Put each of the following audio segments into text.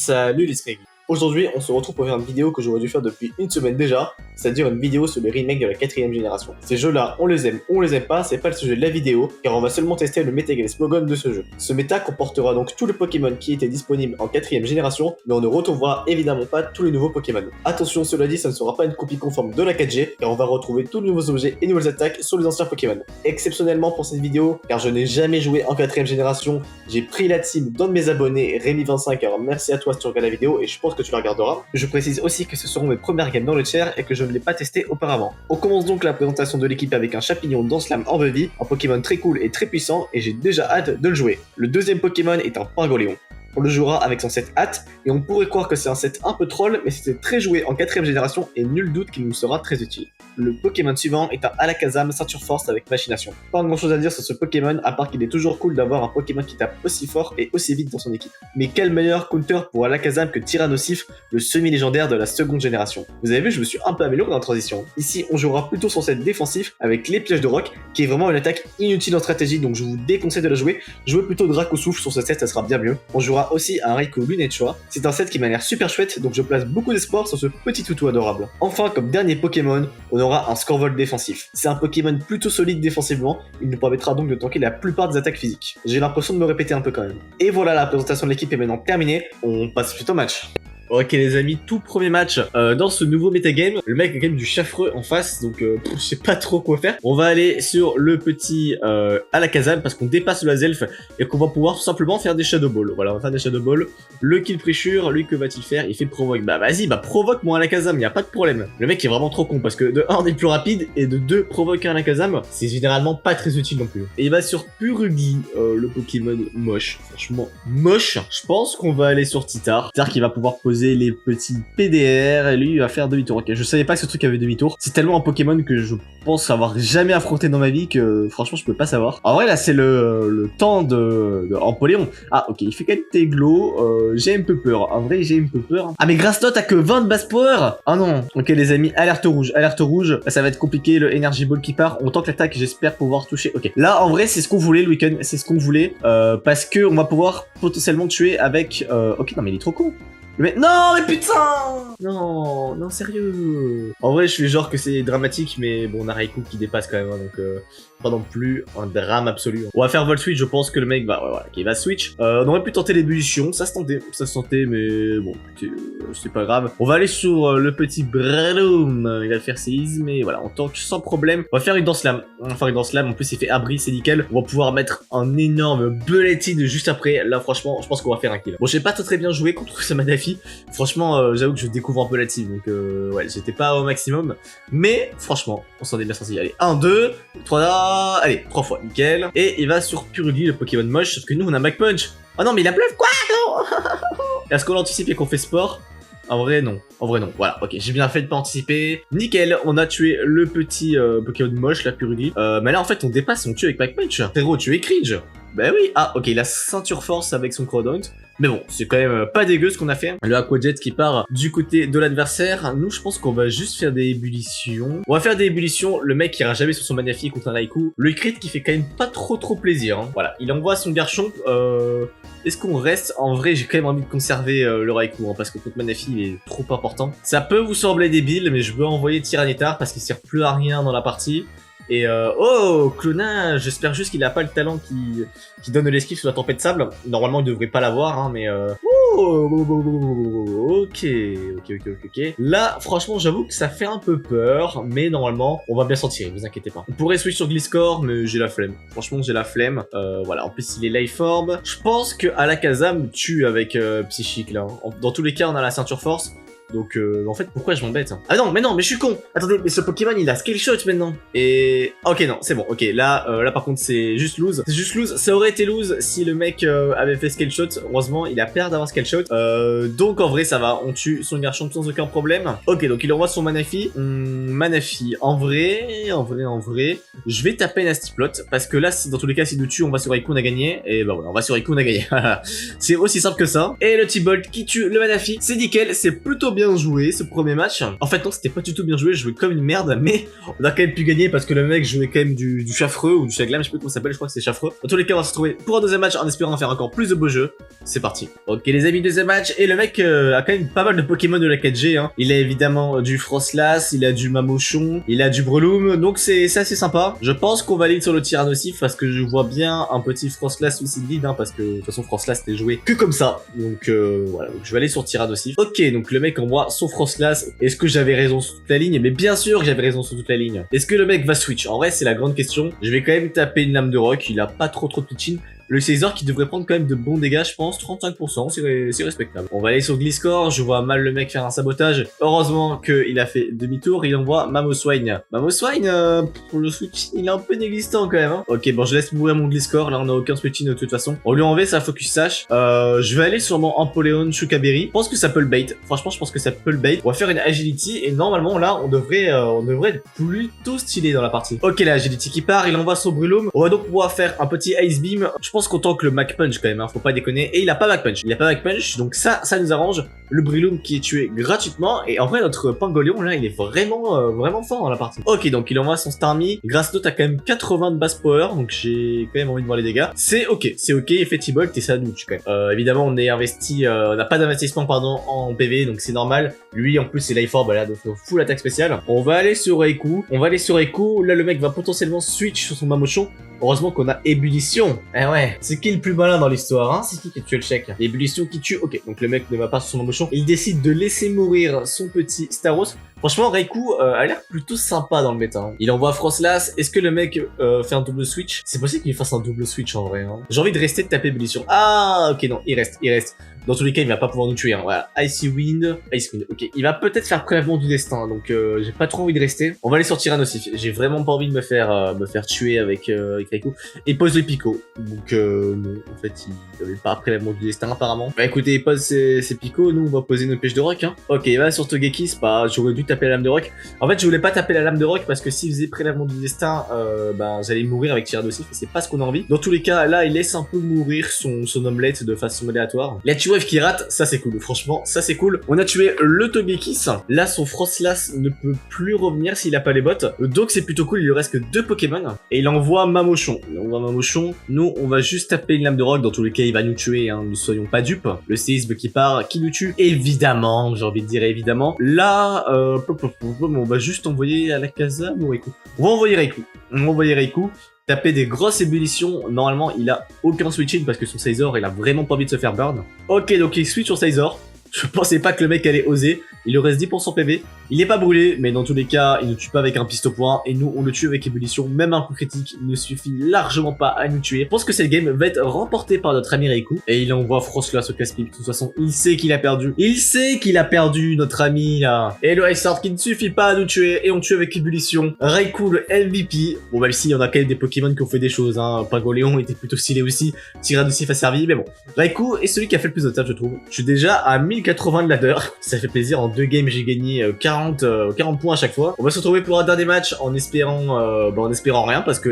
Salut les Scraggy. Aujourd'hui, on se retrouve pour faire une vidéo que j'aurais dû faire depuis une semaine déjà, c'est-à-dire une vidéo sur les remakes de la 4ème génération. Ces jeux-là, on les aime ou on les aime pas, c'est pas le sujet de la vidéo, car on va seulement tester le méta et slogan de ce jeu. Ce méta comportera donc tous les Pokémon qui étaient disponibles en 4ème génération, mais on ne retrouvera évidemment pas tous les nouveaux Pokémon. Attention, cela dit, ça ne sera pas une copie conforme de la 4G, car on va retrouver tous les nouveaux objets et nouvelles attaques sur les anciens Pokémon. Exceptionnellement pour cette vidéo, car je n'ai jamais joué en 4ème génération, j'ai pris la team d'un de mes abonnés, Rémi25, alors merci à toi si tu regardes la vidéo, et je pense que tu la regarderas. Je précise aussi que ce seront mes premières games dans le tiers et que je ne l'ai pas testé auparavant. On commence donc la présentation de l'équipe avec un Chapignon Danslam Orbevi, un Pokémon très cool et très puissant, et j'ai déjà hâte de le jouer. Le deuxième Pokémon est un Pargoléon. On le jouera avec son set hâte, et on pourrait croire que c'est un set un peu troll, mais c'était très joué en 4ème génération et nul doute qu'il nous sera très utile. Le Pokémon suivant est un Alakazam Ceinture Force avec Machination. Pas grand chose à dire sur ce Pokémon, à part qu'il est toujours cool d'avoir un Pokémon qui tape aussi fort et aussi vite dans son équipe. Mais quel meilleur counter pour Alakazam que Tyrannosif, le semi-légendaire de la seconde génération. Vous avez vu, je me suis un peu amélioré dans la transition. Ici, on jouera plutôt son set défensif avec les pièges de roc, qui est vraiment une attaque inutile en stratégie, donc je vous déconseille de la jouer. Jouez plutôt Draco Souffle sur ce set, ça sera bien mieux. On jouera aussi un Raikou Lunette Choix. C'est un set qui m'a l'air super chouette, donc je place beaucoup d'espoir sur ce petit toutou adorable. Enfin, comme dernier Pokémon, on aura un Scorvolt défensif. C'est un Pokémon plutôt solide défensivement, il nous permettra donc de tanker la plupart des attaques physiques. J'ai l'impression de me répéter un peu quand même. Et voilà, la présentation de l'équipe est maintenant terminée, on passe suite au match. Ok les amis, tout premier match dans ce nouveau metagame. Le mec a quand même du chaffreux en face, donc je sais pas trop quoi faire. On va aller sur le petit Alakazam parce qu'on dépasse le Azelf et qu'on va pouvoir tout simplement faire des Shadow Ball. Voilà, on va faire des Shadow Ball. Le kill pressure, lui que va-t-il faire? Il fait provoque. Bah vas-y, bah provoque mon Alakazam, y a pas de problème. Le mec est vraiment trop con parce que de 1 on est plus rapide et de 2 provoquer un Alakazam, c'est généralement pas très utile non plus. Et il va sur Purugly, le Pokémon moche, franchement moche. Je pense qu'on va aller sur Titar. Titar qui va pouvoir poser les petits PDR et lui il va faire demi-tour. Ok, je savais pas que ce truc avait demi-tour. C'est tellement un Pokémon que je pense avoir jamais affronté dans ma vie que franchement je peux pas savoir. En vrai là c'est le temps de Empoléon. Ah ok, il fait quand même Teglo. J'ai un peu peur. En vrai j'ai un peu peur. Ah mais Grass Knot a que 20 de base power. Ah non. Ok les amis, alerte rouge. Alerte rouge. Ça va être compliqué. Le Energy Ball qui part. On tank l'attaque. J'espère pouvoir toucher. Ok. Là en vrai c'est ce qu'on voulait le week-end. C'est ce qu'on voulait. Parce que on va pouvoir potentiellement tuer avec... Ok non mais il est trop con. Mais non, mais putain! Non, non, sérieux. En vrai, je fais genre que c'est dramatique, mais bon, on a Raikou qui dépasse quand même, hein, donc pas non plus un drame absolu. On va faire Volt Switch, je pense que le mec va, voilà, qu'il va switch. On aurait pu tenter l'ébullition, ça se tentait, mais bon, c'est pas grave. On va aller sur le petit Breloom, il va faire séisme, mais voilà, on tank sans problème. On va faire une Dance Lame, en plus il fait abri, c'est nickel. On va pouvoir mettre un énorme Bulletine juste après. Là, franchement, je pense qu'on va faire un kill. Bon, j'ai pas très bien joué contre ce Madafi. Franchement, j'avoue que je découvre un peu la team, donc ouais, j'étais pas au maximum. Mais franchement, on s'en est bien sorti. Allez, 1, 2, 3, allez, 3 fois, nickel. Et il va sur Purugly, le Pokémon moche, sauf que nous, on a Mach Punch. Oh non, mais il a bluff, quoi? Non. Est-ce qu'on anticipe et qu'on fait sport? En vrai, non. En vrai, non. Voilà, ok, j'ai bien fait de pas anticiper. Nickel, on a tué le petit Pokémon moche, la Purugly. Mais là, en fait, on dépasse, on tue avec Mach Punch. Frérot, tu es Cringe. Bah oui. Ah, ok, il a Ceinture Force avec son Crawdaunt. Mais bon, c'est quand même pas dégueu ce qu'on a fait. Le Aquajet qui part du côté de l'adversaire. Nous, je pense qu'on va juste faire des ébullitions. On va faire des ébullitions. Le mec qui ira jamais sur son Manafi contre un Raikou. Le crit qui fait quand même pas trop plaisir. Hein. Voilà, il envoie son Garchomp. Est-ce qu'on reste? En vrai, j'ai quand même envie de conserver le Raikou. Hein, parce que contre Manafi, il est trop important. Ça peut vous sembler débile, mais je veux envoyer Tyranitar parce qu'il sert plus à rien dans la partie. Et oh, clonage, j'espère juste qu'il a pas le talent qui donne l'esquive sur la tempête de sable. Normalement, il devrait pas l'avoir, hein, mais ok. Là, franchement, j'avoue que ça fait un peu peur, mais normalement, on va bien s'en tirer, vous inquiétez pas. On pourrait switch sur Gliscor, mais j'ai la flemme. Franchement, j'ai la flemme. Voilà, en plus, il est Life Orb. Je pense que Alakazam tue avec Psychique, là. Dans tous les cas, on a la Ceinture Force. Donc en fait pourquoi je m'embête hein. Ah non mais je suis con. Attendez mais ce Pokémon il a Scale Shot maintenant. Et ok non c'est bon ok là par contre c'est juste lose. C'est juste lose. Ça aurait été lose si le mec avait fait Scale Shot. Heureusement il a peur d'avoir Scale Shot. Donc en vrai ça va. On tue son Garchomp sans aucun problème. Ok donc il envoie son Manafi. Manafi en vrai je vais taper Nasty Plot. Parce que là si dans tous les cas si nous tue on va sur Raikou on a gagné. Et bah voilà on va sur Raikou on a gagné. C'est aussi simple que ça. Et le T-Bolt qui tue le Manafi. C'est nickel. C'est plutôt bien bien joué ce premier match. En fait non, c'était pas du tout bien joué, je jouais comme une merde, mais on a quand même pu gagner parce que le mec jouait quand même du chaffreux ou du chaglam, je sais plus comment ça s'appelle, je crois que c'est chaffreux. Dans tous les cas, on va se retrouver pour un deuxième match en espérant faire encore plus de beaux jeux. C'est parti. Ok les amis, deuxième match, et le mec a quand même pas mal de Pokémon de la 4G, hein. Il a évidemment du Frostlass, il a du Mamochon, il a du Breloom, donc c'est assez sympa. Je pense qu'on valide sur le Tyrannosif parce que je vois bien un petit Frostlass aussi lead, hein, parce que de toute façon Frostlass c'était joué que comme ça. Donc voilà, donc je vais aller sur Tyrannosif. Ok, donc le mec envoie son Frostlass. Est-ce que j'avais raison sur toute la ligne? Mais bien sûr que j'avais raison sur toute la ligne. Est-ce que le mec va switch? En vrai c'est la grande question. Je vais quand même taper une lame de rock, il a pas trop de pitching. Le Caesar qui devrait prendre quand même de bons dégâts, je pense, 35%, c'est respectable. On va aller sur Gliscor, je vois mal le mec faire un sabotage. Heureusement qu'il a fait demi-tour, il envoie Mamoswine. Mamoswine, pour le switch, il est un peu inexistant quand même. Hein. Ok, bon, je laisse mourir mon Gliscor, là on a aucun switching de toute façon. On lui enlève sa Focus Sash. Je vais aller sur mon Empoleon Chukaberry. Je pense que ça peut le bait. Franchement, je pense que ça peut le bait. On va faire une Agility et normalement là, on devrait être plutôt stylé dans la partie. Ok, la Agility qui part, il envoie son Breloom. On va donc pouvoir faire un petit Ice Beam. Je pense qu'autant que le Mac Punch quand même, hein, faut pas déconner. Et il a pas Mac Punch, donc ça nous arrange. Le Breloom qui est tué gratuitement, et en vrai notre Pangolion là il est vraiment fort dans la partie. Ok, donc il envoie son Starmie, grâce à t'as quand même 80 de base power, donc j'ai quand même envie de voir les dégâts. C'est ok, Effectivement et ça nous tue quand même. Évidemment on est investi, on n'a pas d'investissement pardon en PV, donc c'est normal. Lui en plus c'est Life Orb, là, donc full attaque spéciale. On va aller sur Raikou, là le mec va potentiellement switch sur son Mamochon. Heureusement qu'on a ébullition. Eh ouais, c'est qui le plus malin dans l'histoire, hein? C'est qui a tué le chèque? Ébullition qui tue, ok. Donc le mec ne va pas sur son embauchon. Il décide de laisser mourir son petit Staros. Franchement, Raikou a l'air plutôt sympa dans le méta. Hein. Il envoie Frostlass. Est-ce que le mec fait un double switch? C'est possible qu'il fasse un double switch en vrai. Hein. J'ai envie de rester de taper ébullition. Ah, ok, non, il reste. Dans tous les cas, il va pas pouvoir nous tuer. Hein. Voilà, Icy Wind. Ok, il va peut-être faire prélèvement du destin, donc j'ai pas trop envie de rester. On va aller sur Tyrannosif. J'ai vraiment pas envie de me faire tuer avec Raikou. Et pose le Pico. Donc non, en fait, il avait pas prélèvement du destin apparemment. Bah écoutez, il pose ses Pico. Nous, on va poser nos pêches de rock. Hein. Ok, il va sur Togekiss. Bah, j'aurais dû taper la lame de rock. En fait, je voulais pas taper la lame de rock parce que s'il faisait prélèvement du destin, bah j'allais mourir avec Tyrannosif. Et c'est pas ce qu'on a envie. Dans tous les cas, là, il laisse un peu mourir son omelette de façon aléatoire. La T-Wave qui rate, ça c'est cool. Franchement, ça c'est cool. On a tué le Togekiss. Là, son Frostlass ne peut plus revenir s'il a pas les bottes. Donc c'est plutôt cool. Il lui reste que 2 Pokémon. Et il envoie Mamochon. Nous, on va juste taper une lame de rock. Dans tous les cas, il va nous tuer. Hein. Ne soyons pas dupes. Le séisme qui part, qui nous tue. Évidemment, j'ai envie de dire évidemment. Là, on va juste envoyer à la casa ou Raikou. On va envoyer Raikou. Taper des grosses ébullitions. Normalement, il a aucun switching parce que son Scizor, il a vraiment pas envie de se faire burn. Ok, donc il switch sur Scizor. Je pensais pas que le mec allait oser. Il lui reste 10% PV. Il est pas brûlé, mais dans tous les cas, il ne tue pas avec un piste au point. Et nous, on le tue avec ébullition. Même un coup critique ne suffit largement pas à nous tuer. Je pense que cette game va être remportée par notre ami Raikou. Et il envoie Frostlass au casse-pipe. De toute façon, il sait qu'il a perdu. Notre ami, là. Et le Ice Sword qui ne suffit pas à nous tuer. Et on tue avec ébullition. Raikou, le MVP. Bon, même si, il y en a quand même des Pokémon qui ont fait des choses, hein. Pangolion était plutôt stylé aussi. Tyrannosif a servi, mais bon. Raikou est celui qui a fait le plus de taf, je trouve. Je suis déjà à 1080 de ladder. Ça fait plaisir. En 2 games, j'ai gagné 40 points à chaque fois. On va se retrouver pour un dernier match en espérant rien parce que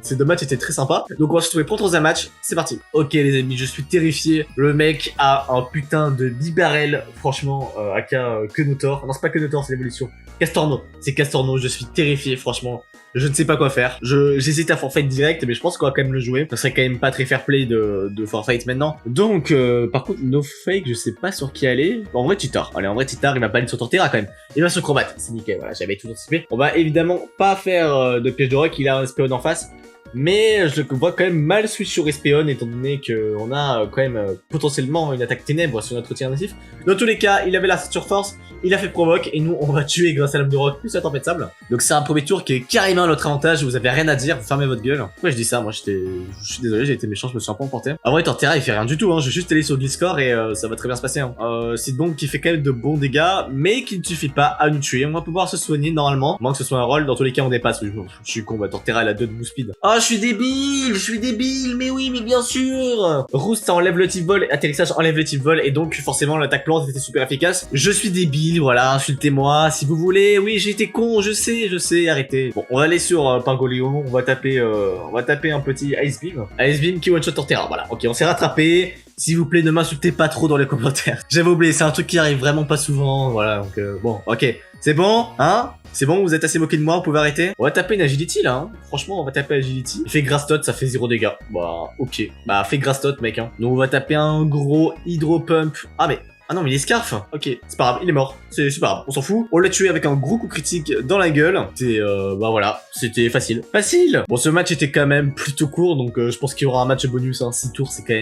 ces 2 matchs étaient très sympas. Donc on va se retrouver pour le 3e match. C'est parti. Ok les amis, je suis terrifié. Le mec a un putain de bibarel. Franchement, aka Kenotor. Non, c'est pas Kenotor, c'est l'évolution. Castorno. C'est Castorno. Je suis terrifié, franchement. Je ne sais pas quoi faire. J'hésite à forfait direct, mais je pense qu'on va quand même le jouer. Ça serait quand même pas très fair play de forfait maintenant. Donc, par contre, no fake, je sais pas sur qui aller. En vrai, Titar. Allez, en vrai, Titar, il va pas aller sur Torterra quand même. Il va sur Crobat. C'est nickel, voilà, j'avais tout anticipé. On va évidemment pas faire de piège de rock, il a un Espeon en face. Mais je le vois quand même mal switch sur Espeon étant donné qu'on a quand même potentiellement une attaque ténèbres sur notre tir natif. Dans tous les cas, il avait la ceinture force, il a fait provoque et nous on va tuer grâce à l'âme de rock plus la tempête sable. Donc c'est un premier tour qui est carrément notre avantage, vous avez rien à dire, vous fermez votre gueule. Pourquoi je dis ça? Moi je suis désolé, j'ai été méchant, je me suis un peu emporté. En vrai Torterra il fait rien du tout, hein. Je vais juste aller sur Gliscor et ça va très bien se passer. Hein. C'est donc qui fait quand même de bons dégâts, mais qui ne suffit pas à nous tuer. On va pouvoir se soigner normalement, moins que ce soit un roll, dans tous les cas on dépasse. Je suis con, bah, Torterra elle a 2 de move speed. Oh je suis débile, mais oui, mais bien sûr. Roost ça enlève le type vol, atterrissage enlève le type vol et donc forcément l'attaque plante était super efficace. Je suis débile, voilà, insultez-moi si vous voulez. Oui, j'ai été con, je sais, arrêtez. Bon, on va aller sur Pangolion, on va taper un petit Ice Beam. Ice Beam qui one-shot Torterra, voilà. Ok, on s'est rattrapé. S'il vous plaît, ne m'insultez pas trop dans les commentaires. J'avais oublié, c'est un truc qui arrive vraiment pas souvent, voilà, donc bon, ok. C'est bon, hein? C'est bon, vous êtes assez moqué de moi, vous pouvez arrêter? On va taper une agility là, hein. Franchement, on va taper agility. Il fait grass tot, ça fait 0 dégâts. Bah, ok. Bah, fait grass tot, mec, hein. Donc, on va taper un gros hydro pump. Ah, mais. Ah non, mais il est scarf. Ok, c'est pas grave, il est mort. C'est pas grave, on s'en fout. On l'a tué avec un gros coup critique dans la gueule. C'est, bah voilà, c'était facile. Facile. Bon, ce match était quand même plutôt court, donc je pense qu'il y aura un match bonus, hein. 6 tours, c'est quand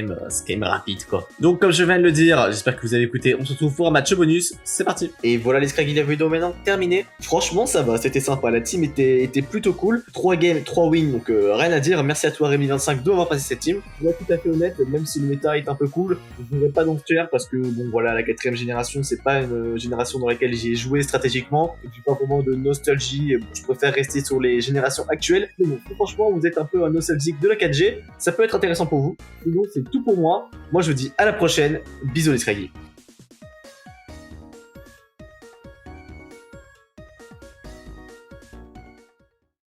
même rapide, quoi. Donc, comme je viens de le dire, j'espère que vous avez écouté. On se retrouve pour un match bonus. C'est parti. Et voilà les Scraggy, la vidéo maintenant terminée. Franchement, ça va, c'était sympa. La team était plutôt cool. 3 games, 3 wins, donc rien à dire. Merci à toi, Rémi25, d'avoir passé cette team. Je dois être tout à fait honnête, même si le méta est un peu cool, je ne voudrais pas donc faire parce que, bon, voilà, la 4ème génération, c'est pas une génération dans laquelle j'ai joué stratégiquement. J'ai pas vraiment de nostalgie. Je préfère rester sur les générations actuelles. Mais bon, franchement, vous êtes un peu un nostalgique de la 4G. Ça peut être intéressant pour vous. Sinon, c'est tout pour moi. Moi, je vous dis à la prochaine. Bisous les Scraggy.